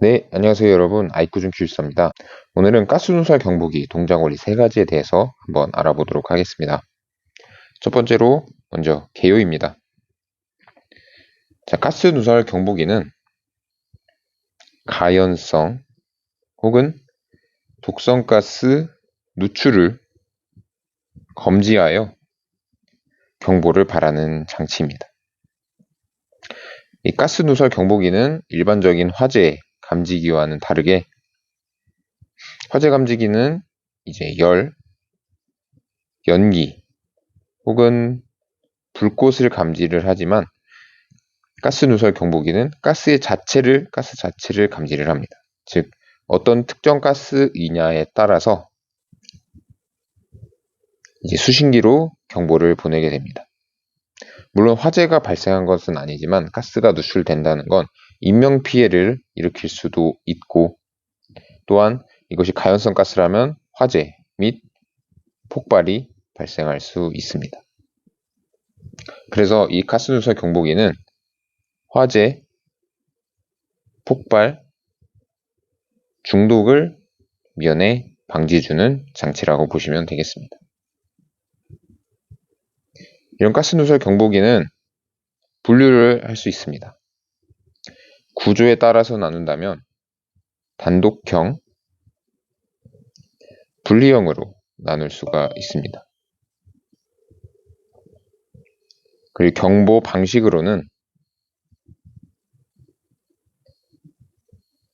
네, 안녕하세요 여러분. 아이쿠준 큐스입니다. 오늘은 가스누설 경보기 동작 원리 세 가지에 대해서 한번 알아보도록 하겠습니다. 첫 번째로 먼저 개요입니다. 자, 가스누설 경보기는 가연성 혹은 독성가스 누출을 검지하여 경보를 발하는 장치입니다. 이 가스누설 경보기는 일반적인 화재 감지기와는 다르게 화재 감지기는 이제 열, 연기 혹은 불꽃을 감지를 하지만 가스 누설 경보기는 가스 자체를 감지를 합니다. 즉 어떤 특정 가스이냐에 따라서 이제 수신기로 경보를 보내게 됩니다. 물론 화재가 발생한 것은 아니지만 가스가 누출된다는 건 인명 피해를 일으킬 수도 있고, 또한 이것이 가연성 가스라면 화재 및 폭발이 발생할 수 있습니다. 그래서 이 가스 누설 경보기는 화재, 폭발, 중독을 미연에 방지해주는 장치라고 보시면 되겠습니다. 이런 가스 누설 경보기는 분류를 할 수 있습니다. 구조에 따라서 나눈다면 단독형, 분리형으로 나눌 수가 있습니다. 그리고 경보 방식으로는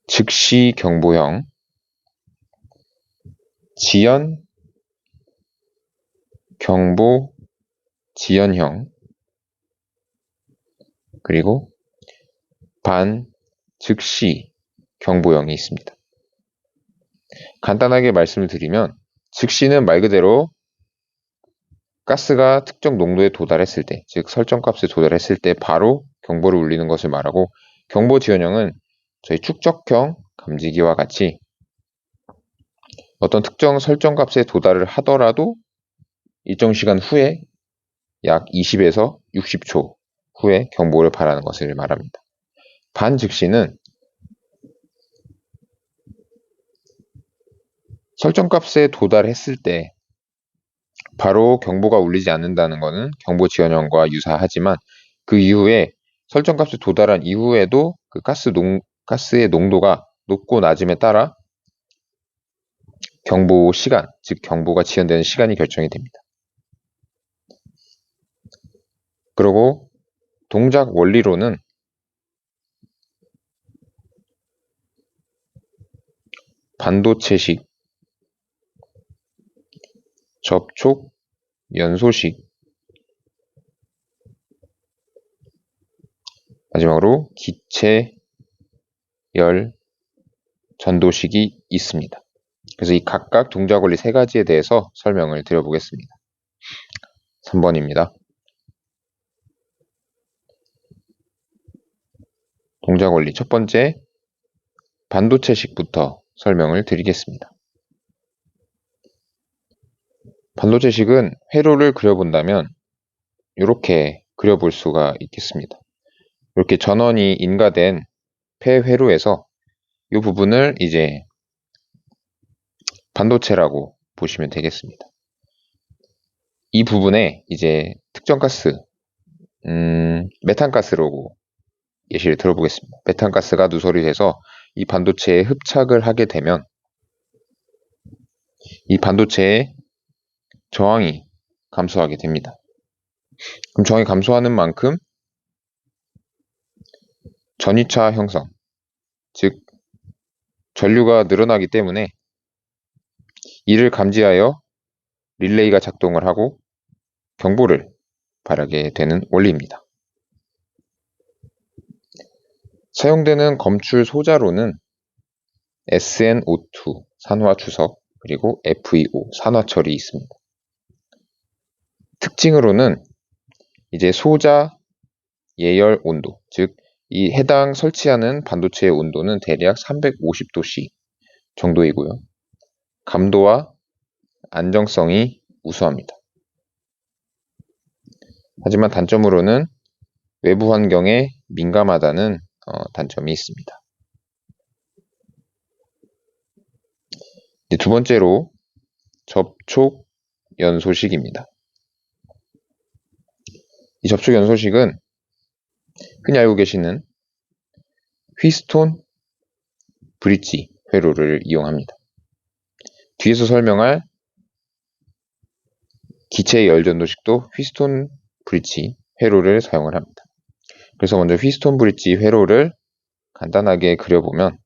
즉시 경보형, 지연 경보 지연형, 그리고 반 즉시 경보형이 있습니다. 간단하게 말씀을 드리면 즉시는 말 그대로 가스가 특정 농도에 도달했을 때, 즉 설정값에 도달했을 때 바로 경보를 울리는 것을 말하고, 경보 지연형은 저희 축적형 감지기와 같이 어떤 특정 설정값에 도달을 하더라도 일정 시간 후에 약 20에서 60초 후에 경보를 발하는 것을 말합니다. 반즉시는 설정값에 도달했을 때 바로 경보가 울리지 않는다는 것은 경보 지연형과 유사하지만, 그 이후에 설정값에 도달한 이후에도 그 가스의 농도가 높고 낮음에 따라 경보 시간, 즉 경보가 지연되는 시간이 결정이 됩니다. 그리고 동작 원리로는 반도체식, 접촉 연소식, 마지막으로 기체 열 전도식이 있습니다. 그래서 이 각각 동작 원리 세 가지에 대해서 설명을 드려보겠습니다. 3번입니다. 동작 원리 첫 번째, 반도체식부터 설명을 드리겠습니다. 반도체식은 회로를 그려본다면 이렇게 그려볼 수가 있겠습니다. 이렇게 전원이 인가된 폐회로에서 이 부분을 이제 반도체라고 보시면 되겠습니다. 이 부분에 이제 특정 가스, 메탄가스라고 예시를 들어보겠습니다. 메탄가스가 누설이 돼서 이 반도체에 흡착을 하게 되면 이 반도체의 저항이 감소하게 됩니다. 그럼 저항이 감소하는 만큼 전위차 형성, 즉 전류가 늘어나기 때문에 이를 감지하여 릴레이가 작동을 하고 경보를 발하게 되는 원리입니다. 사용되는 검출 소자로는 SnO2 산화주석, 그리고 FeO 산화철이 있습니다. 특징으로는 이제 소자 예열 온도, 즉 이 해당 설치하는 반도체의 온도는 대략 350도C 정도이고요. 감도와 안정성이 우수합니다. 하지만 단점으로는 외부 환경에 민감하다는 단점이 있습니다. 이제 두 번째로 접촉 연소식입니다. 이 접촉 연소식은 흔히 알고 계시는 휘스톤 브릿지 회로를 이용합니다. 뒤에서 설명할 기체 열 전도식도 휘스톤 브릿지 회로를 사용을 합니다. 그래서 먼저 휘스톤 브릿지 회로를 간단하게 그려보면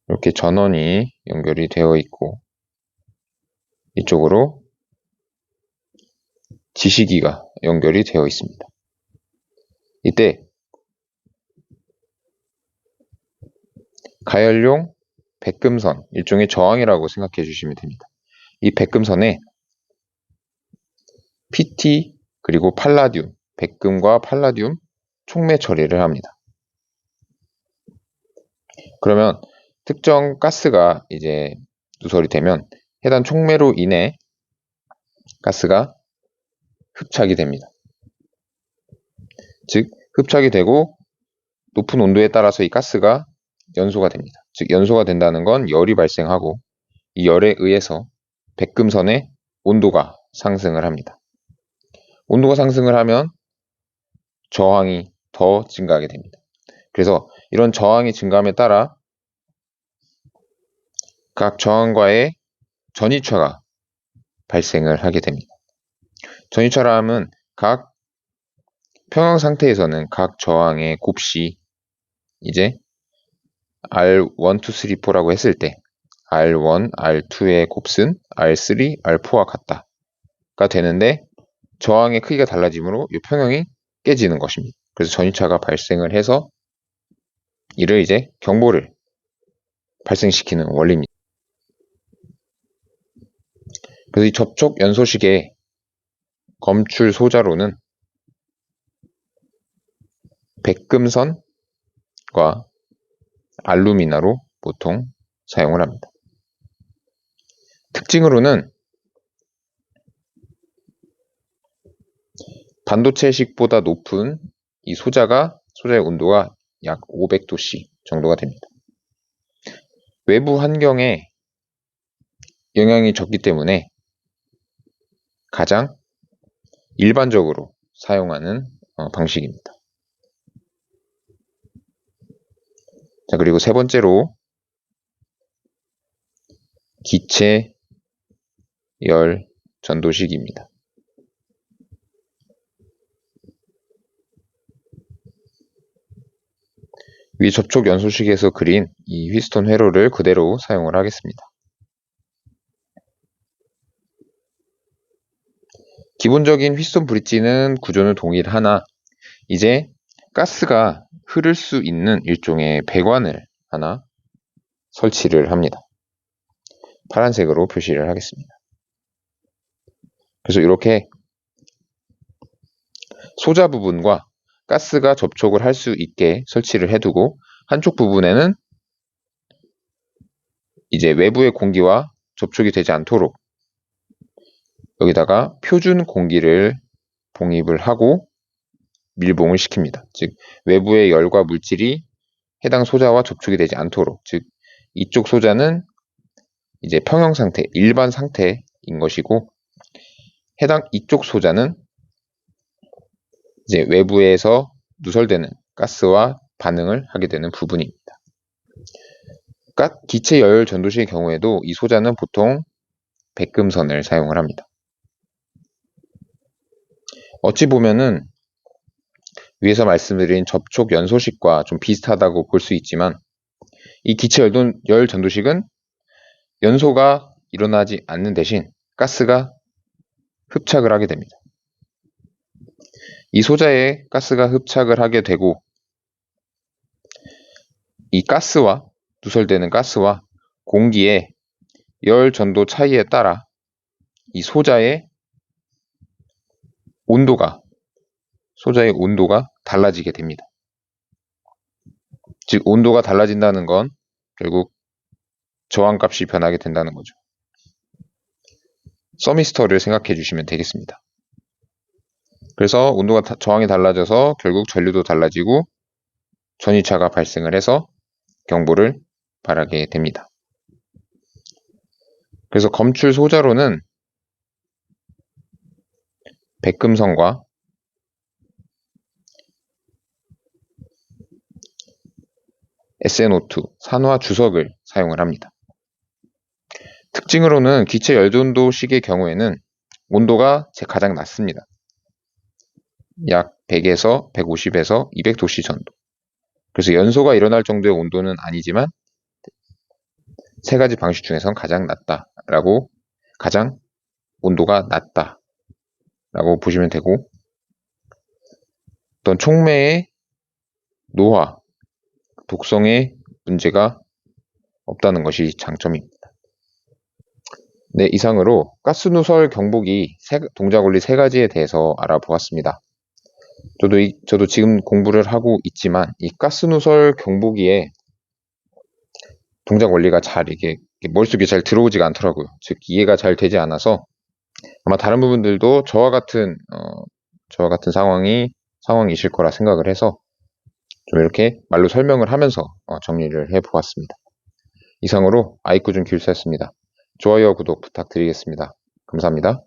이렇게 전원이 연결이 되어 있고 이쪽으로 지시기가 연결이 되어 있습니다. 이때 가열용 백금선, 일종의 저항이라고 생각해 주시면 됩니다. 이 백금선에 PT 그리고 팔라듐, 백금과 팔라듐 촉매 처리를 합니다. 그러면 특정 가스가 이제 누설이 되면 해당 촉매로 인해 가스가 흡착이 됩니다. 즉 흡착이 되고 높은 온도에 따라서 이 가스가 연소가 됩니다. 즉 연소가 된다는 건 열이 발생하고 이 열에 의해서 백금선의 온도가 상승을 합니다. 온도가 상승을 하면 저항이 더 증가하게 됩니다. 그래서 이런 저항이 증가함에 따라 각 저항과의 전이차가 발생을 하게 됩니다. 전이차라 은 각 평형 상태에서는 각 저항의 곱이 이제 R1, 2, 3, 4라고 했을 때 R1, R2의 곱은 R3, R4와 같다가 되는데 저항의 크기가 달라지므로 이 평형이 깨지는 것입니다. 그래서 전이차가 발생을 해서 이를 이제 경보를 발생시키는 원리입니다. 그래서 이 접촉 연소식의 검출 소자로는 백금선과 알루미나로 보통 사용을 합니다. 특징으로는 반도체식보다 높은 이 소자의 온도가 약 500도씨 정도가 됩니다. 외부 환경에 영향이 적기 때문에 가장 일반적으로 사용하는 방식입니다. 자, 그리고 세 번째로 기체 열 전도식입니다. 위 접촉 연소식에서 그린 이 휘스톤 회로를 그대로 사용을 하겠습니다. 기본적인 휘스톤 브릿지는 구조는 동일하나 이제 가스가 흐를 수 있는 일종의 배관을 하나 설치를 합니다. 파란색으로 표시를 하겠습니다. 그래서 이렇게 소자 부분과 가스가 접촉을 할 수 있게 설치를 해두고 한쪽 부분에는 이제 외부의 공기와 접촉이 되지 않도록 여기다가 표준 공기를 봉입을 하고 밀봉을 시킵니다. 즉 외부의 열과 물질이 해당 소자와 접촉이 되지 않도록, 즉 이쪽 소자는 이제 평형 상태, 일반 상태인 것이고 해당 이쪽 소자는 이제 외부에서 누설되는 가스와 반응을 하게 되는 부분입니다. 기체 열 전도식의 경우에도 이 소자는 보통 백금선을 사용을 합니다. 어찌 보면은 위에서 말씀드린 접촉 연소식과 좀 비슷하다고 볼 수 있지만 이 기체 열 전도식은 연소가 일어나지 않는 대신 가스가 흡착을 하게 됩니다. 이 소자에 가스가 흡착을 하게 되고 이 가스와 누설되는 가스와 공기의 열 전도 차이에 따라 이 소자의 온도가 달라지게 됩니다. 즉 온도가 달라진다는 건 결국 저항값이 변하게 된다는 거죠. 서미스터를 생각해 주시면 되겠습니다. 그래서 온도가 저항이 달라져서 결국 전류도 달라지고 전이차가 발생을 해서 경보를 발하게 됩니다. 그래서 검출 소자로는 백금성과 SNO2, 산화 주석을 사용을 합니다. 특징으로는 기체 열전도식의 경우에는 온도가 가장 낮습니다. 약 100에서 150에서 200도씨 정도. 그래서 연소가 일어날 정도의 온도는 아니지만 세 가지 방식 중에선 가장 낮다라고, 가장 온도가 낮다라고 보시면 되고, 어떤 촉매의 노화, 독성에 문제가 없다는 것이 장점입니다. 네, 이상으로 가스누설 경보기 동작 원리 3가지에 대해서 알아보았습니다. 저도 지금 공부를 하고 있지만 이 가스누설 경보기에 동작 원리가 잘 이게 머릿속에 잘 들어오지가 않더라고요. 즉 이해가 잘 되지 않아서 아마 다른 부분들도 저와 같은 상황이실 거라 생각을 해서 좀 이렇게 말로 설명을 하면서 정리를 해보았습니다. 이상으로 아이쿠준 길수였습니다. 좋아요와 구독 부탁드리겠습니다. 감사합니다.